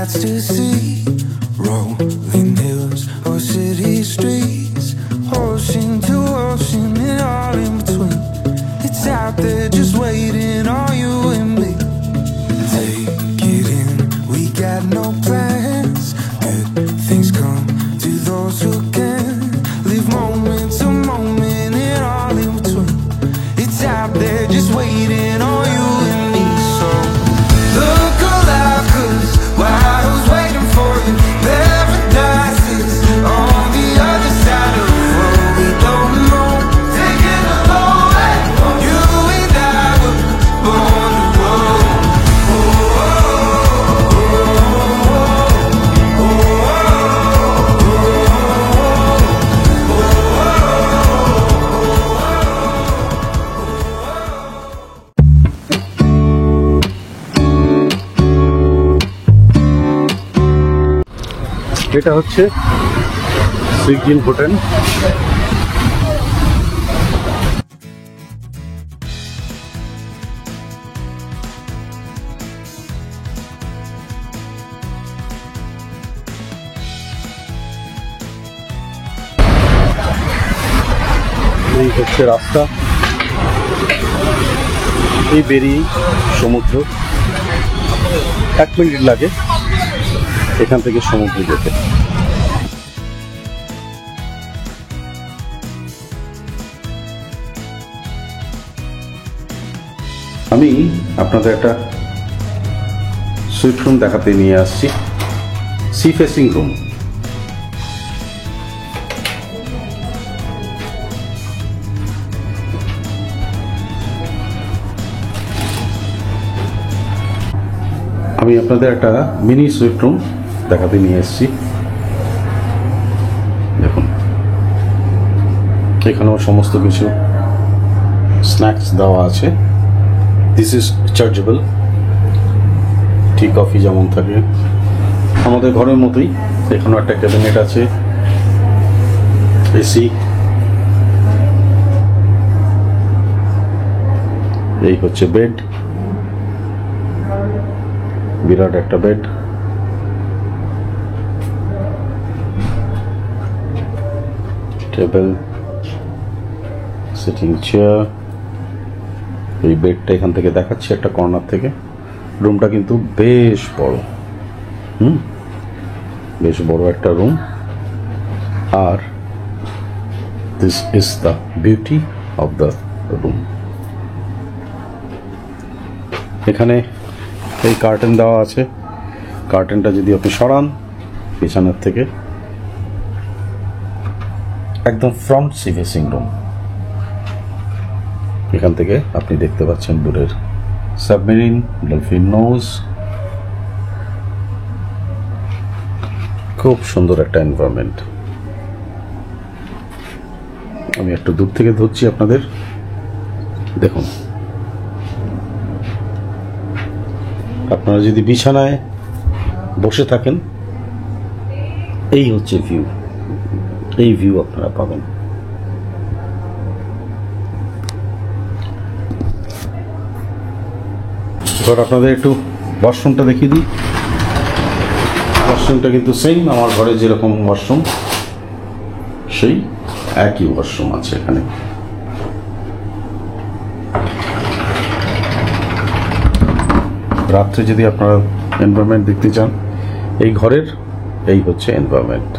sights to see, rolling hills or city streets, ocean to ocean and all in between. It's out there just waiting on you and me. Take it in, we got no plans. Good things come to those who can. Live moment to moment and all in between. It's out there just waiting on you and me. So look alive, 'cause while I was waiting for you, paradise is on the other side of the road. We don't know, taking a long way. You and I were born to grow. এটা হচ্ছে সিগজিন hotel. এই হচ্ছে রাস্তা, এই বেরিয়ে সমুদ্র। 1 minute লাগে এখান থেকে সমুদ্রে যেতে। আমি আপনাদের একটা সুইট রুম দেখাতে নিয়ে আসছি, সি ফেসিং রুম। আমি আপনাদের একটা মিনি সুইট রুম দেখাতে নিয়ে এসেছি। দেখুন, এখানেও সমস্ত কিছু স্ন্যাক্স দেওয়া আছে। This is chargeable, tea coffee যেমন থাকে আমাদের ঘরের মতোই। এখানেও একটা ক্যাবিনেট আছে, এসি। এই হচ্ছে বেড, বিরাট একটা বেড। Table, sitting chair. এই বেডটা এখান থেকে দেখাচ্ছি একটা কর্নার থেকে। রুমটা কিন্তু বেশ বড়, বেশ বড় একটা রুম। আর this is the beauty of the room. এখানে এই কার্টেন দেওয়া আছে। কার্টেনটা যদি আপনি সরান বিছানার থেকে, একদম ফ্রন্ট সি ফেসিং রুম। এখান থেকে আপনি দেখতে পাচ্ছেন দূরের সাবমেরিন, ডলফিন নোজ। খুব সুন্দর একটা এনভায়রনমেন্ট। আমি একটু দূর থেকে ধরছি আপনাদের, দেখুন। আপনারা যদি বিছানায় বসে থাকেন, এই হচ্ছে ভিউ, এই ভিউ আপনারা পাবেন। এবার আপনাদের একটু ওয়াশরুমটা দেখিয়ে দিই। ওয়াশরুমটা কিন্তু সেম আমার ঘরে যেরকম ওয়াশরুম, সেই একই ওয়াশরুম আছে এখানে। রাত্রে যদি আপনারা এনভায়রনমেন্ট দেখতে চান, এই ঘরের এই হচ্ছে এনভায়রনমেন্ট।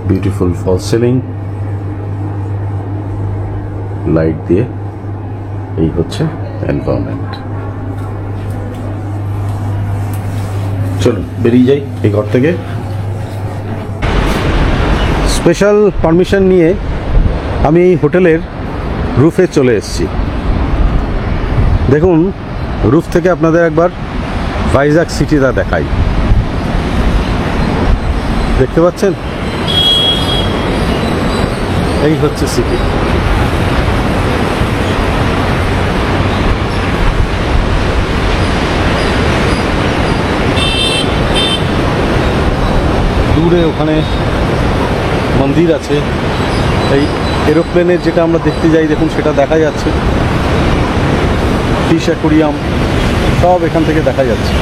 বিউটিফুল ফল সিলিং, লাইট দিয়ে, এই হচ্ছে এনভায়রনমেন্ট। চলুন বেরিয়ে যাই এই ঘর থেকে। স্পেশাল পারমিশন নিয়ে আমি এই হোটেলের রুফে চলে এসেছি। দেখুন, রুফ থেকে আপনাদের একবার ভাইজাগ সিটিটা দেখাই। দেখতে পাচ্ছেন, এই হচ্ছে সিটি। দূরে ওখানে মন্দির আছে। এই এরোপ্লেনের যেটা আমরা দেখতে যাই, দেখুন সেটা দেখা যাচ্ছে। ফিশ অ্যাকোরিয়াম সব এখান থেকে দেখা যাচ্ছে।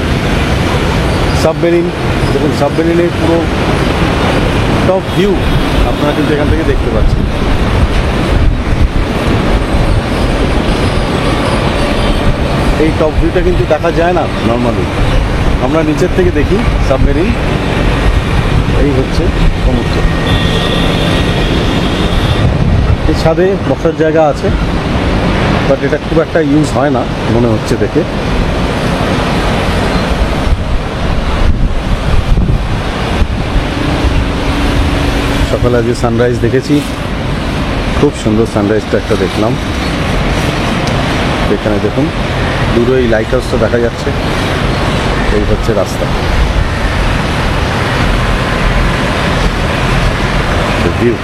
সাবমেরিন, দেখুন সাবমেরিনের পুরো টপ ভিউ আপনারা কিন্তু এখান থেকে দেখতে পাচ্ছেন। এই টপ ভিউটা কিন্তু দেখা যায় না নর্মালি, আমরা নিচের থেকে দেখি সাবমেরিন। এই হচ্ছে সমুদ্র। এই ছাদে বসার জায়গা আছে, বাট এটা খুব একটা ইউজ হয় না মনে হচ্ছে দেখে। সকালে আজকে সানরাইজ দেখেছি, খুব সুন্দর সানরাইজটা একটা দেখলাম। এখানে দেখুন দূরে এই লাইট হাউসটা দেখা যাচ্ছে, এই হচ্ছে রাস্তা। ভিউ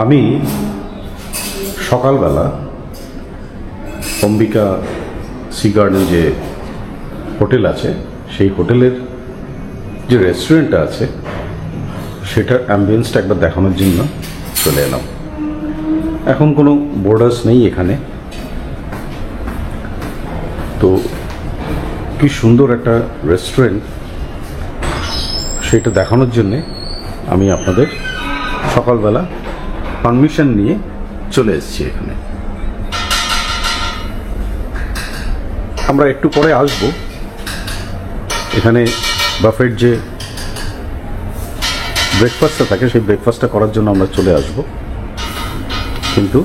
আমি সকালবেলা অম্বিকা সি গার্ডেন যে হোটেল আছে, সেই হোটেলের যে রেস্টুরেন্টটা আছে সেটার অ্যাম্বিয়েন্সটা একবার দেখানোর জন্য চলে এলাম। এখন কোনো বোর্ডার্স নেই এখানে, তো কি সুন্দর একটা রেস্টুরেন্ট সেটা দেখানোর জন্যে আমি আপনাদের সকালবেলা পারমিশন নিয়ে চলে এসেছি এখানে। আমরা একটু পরে আসব, এখানে বাফেট যে ব্রেকফাস্টটা থাকে সেই ব্রেকফাস্টটা করার জন্য আমরা চলে আসব, কিন্তু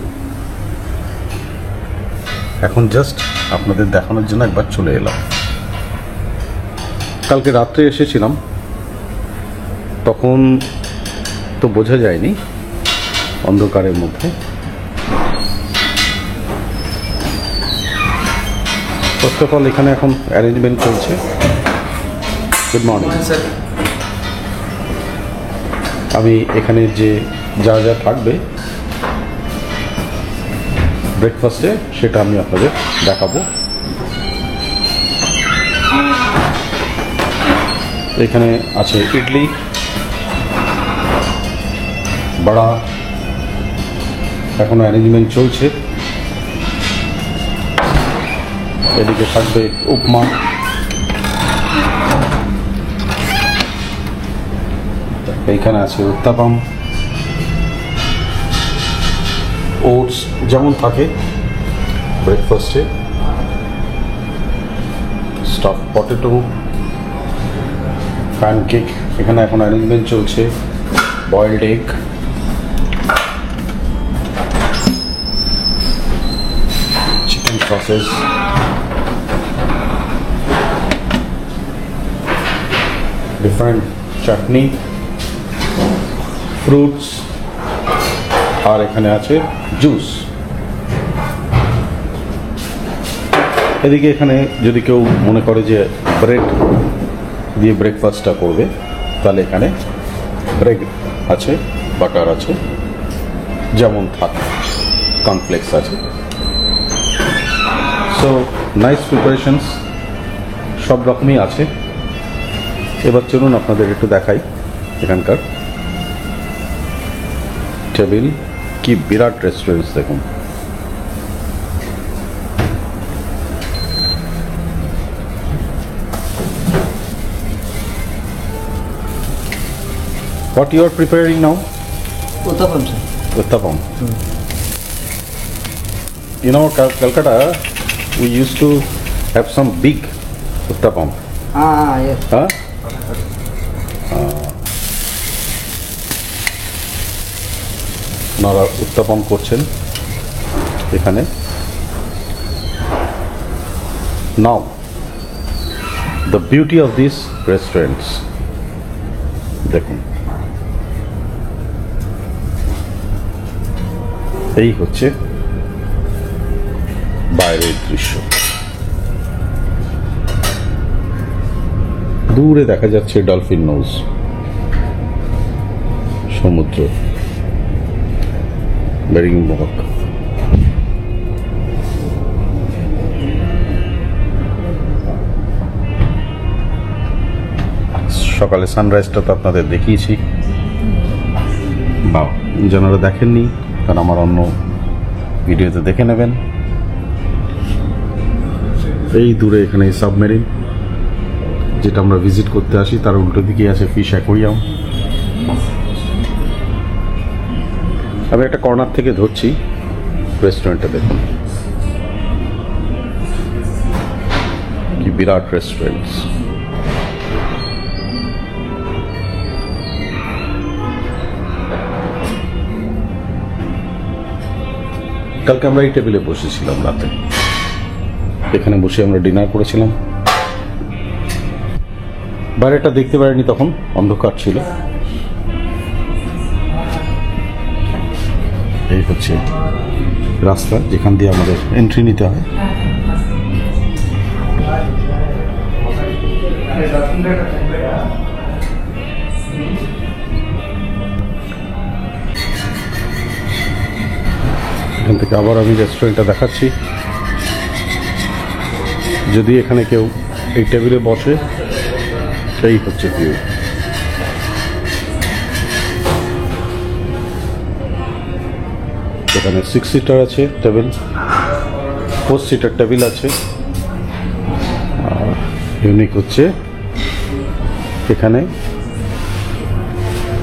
এখন জাস্ট আপনাদের দেখানোর জন্য একবার চলে এলাম। কালকে রাত্রে এসেছিলাম, তখন তো বোঝা যায়নি অন্ধকারের মধ্যে। ফার্স্ট অফ অল এখানে এখন অ্যারেঞ্জমেন্ট চলছে। Good morning sir. আমি এখানে যে যা যা থাকবে ব্রেকফাস্টে সেটা আমি আপনাদের দেখাবো। এখানে আছে ইডলি, বড়া, এখনো অ্যারেঞ্জমেন্ট চলছে। এদিকে থাকবে উপমা, এইখানে আছে উত্তাপাম, ওটস যেমন থাকে ব্রেকফাস্টে, স্টাফ পটেটো, প্যানকেক, এখানে এখন অ্যারেঞ্জমেন্ট চলছে, boiled egg, chicken sausages, different chutney, fruits, আর এখানে আছে জুস। এদিকে এখানে যদি কেউ মনে করে যে ব্রেড দিয়ে ব্রেকফাস্টটা করবে, তাহলে এখানে ব্রেড আছে, বাটার আছে, যেমন থাকে, কর্নফ্লেক্স আছে। সো নাইস প্রিপারেশনস, সব রকমই আছে। এবার চলুন আপনাদের একটু দেখাই এখানকার টেবিল। কি বিরাট রেস্টুরেন্ট দেখুন। What you are preparing now? Uttapam, sir. Uttapam. In our Calcutta, we used to have some big uttapam. Yes. Huh? ওনারা উত্তাপম করছেন এখানে। Now the beauty of this restaurants, দেখুন এই হচ্ছে বাইরের দৃশ্য। দূরে দেখা যাচ্ছে ডলফিন নোজ, সমুদ্র, বেরিংবক। সকালে সানরাইজটা তো আপনাদের দেখিয়েছি, বা যারা দেখেননি তারা আমার অন্য ভিডিওতে দেখে নেবেন। এই দূরে এখানে সাবমেরিন, যেটা আমরা ভিজিট করতে আসি, তার উল্টো দিকে আছে ফিশ অ্যাকোয়ারিয়াম। আমি একটা কর্নার থেকে ধরছি, রেস্টুরেন্টটা দেখুন কি বিরাট রেস্টুরেন্ট। কালকে আমরা এই টেবিলে বসেছিলাম রাতে, এখানে বসে আমরা ডিনার করেছিলাম। বাইরেটা দেখতে পারিনি, তখন অন্ধকার ছিল। এই হচ্ছে রাস্তা যেখান দিয়ে আমাদের এন্ট্রি নিতে হয়। এখান থেকে আবার আমি রেস্টুরেন্টটা দেখাচ্ছি। যদি এখানে কেউ এই টেবিলে বসে, এই হচ্ছে ভিউ। এখানে 6 সিটার আছে টেবিল, 4 সিটার টেবিল আছে। আর ইউনিক হচ্ছে এখানে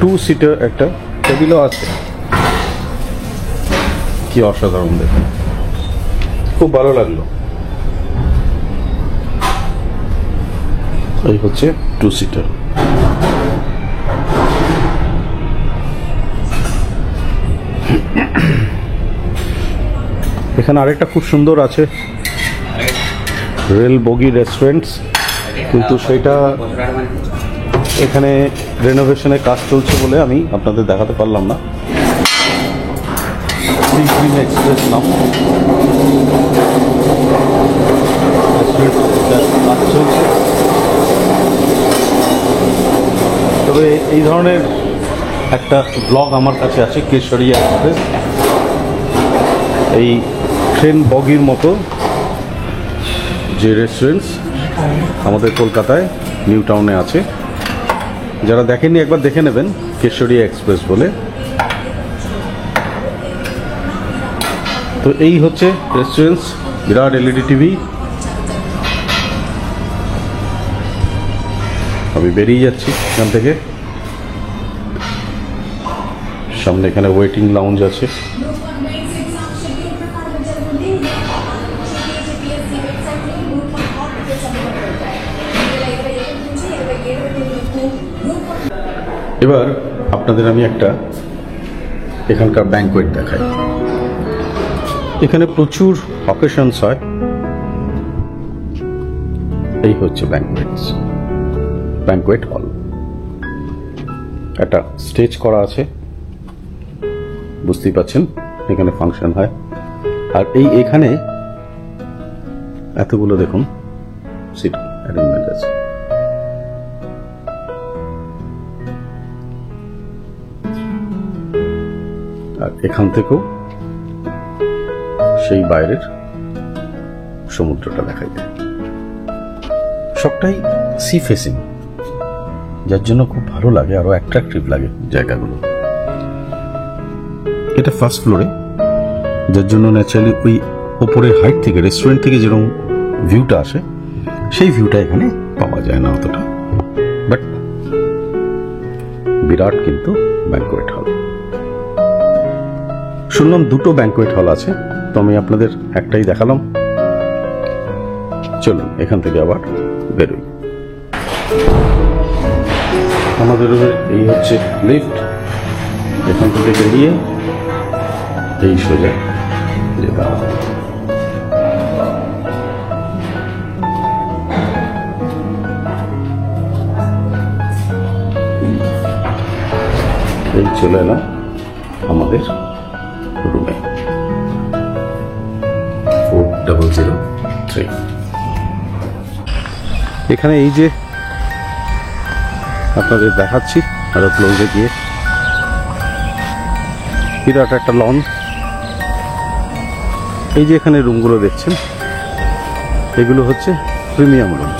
2 সিটার একটা টেবিলও আছে। কি অসাধারণ দেখুন, খুব ভালো লাগলো। এই হচ্ছে 2 সিটার। এখানে আরেকটা খুব সুন্দর আছে, রেল বগি রেস্টুরেন্টস, কিন্তু সেটা এখানে রেনোভেশনের কাজ চলছে বলে আমি আপনাদের দেখাতে পারলাম না। এক্সপ্রেস নাম কাজ চলছে। তবে এই ধরনের একটা ব্লগ আমার কাছে আছে, কেশরিয়া এক্সপ্রেস। এই ট্রেন বগির মতো যে রেস্টুরেন্টস আমাদের কলকাতায় নিউ টাউনে আছে, যারা দেখেননি একবার দেখে নেবেন, কেশরিয়া এক্সপ্রেস বলে। তো এই হচ্ছে রেস্টুরেন্টস, বিরাট এলইডি টিভি। আমি বেরিয়ে যাচ্ছি এখান থেকে। সামনে এখানে ওয়েটিং লাউঞ্জ আছে। এবার আপনাদের আমি একটা এখানকার ব্যাংকোয়েট দেখাই। এখানে প্রচুর অকেশনস হয়। এই হচ্ছে ব্যাংকোয়েট হল। একটা স্টেজ করা আছে, বুঝতেই পাচ্ছেন এখানে ফাংশন হয়। আর এখানে এতগুলো দেখুন সিট অ্যারেঞ্জমেন্ট আছে। আর এখান থেকেও সেই বাইরের সমুদ্রটা দেখা যায়। সবটাই সি ফেসিং, যার জন্য খুব ভালো লাগে, আরো অ্যাট্রাকটিভ লাগে জায়গাগুলো। এটা ফার্স্ট ফ্লোরে, যার জন্য ন্যাচারালি ওই ওপরের হাইট থেকে, রেস্টুরেন্ট থেকে যেরকম ভিউটা আসে, সেই ভিউটা এখানে পাওয়া যায় না অতটা। বাট বিরাট কিন্তু ব্যাংকোয়েট হল। শুনলাম 2টো ব্যাংকোয়েট হল আছে, তো আমি আপনাদের একটাই দেখালাম। চলুন এখান থেকে আবার বেরোই। আমাদের এই হচ্ছে লিফট, এখান থেকে বেরিয়ে এই সোজা যেতে হবে। এই চলে এলাম আমাদের রুমে, 4003। এখানে এই যে আপনাদের দেখাচ্ছি আরো ক্লোজে গিয়ে, বিরাট একটা লন। এই যে এখানে রুমগুলো দেখছেন, এগুলো হচ্ছে প্রিমিয়াম রুম।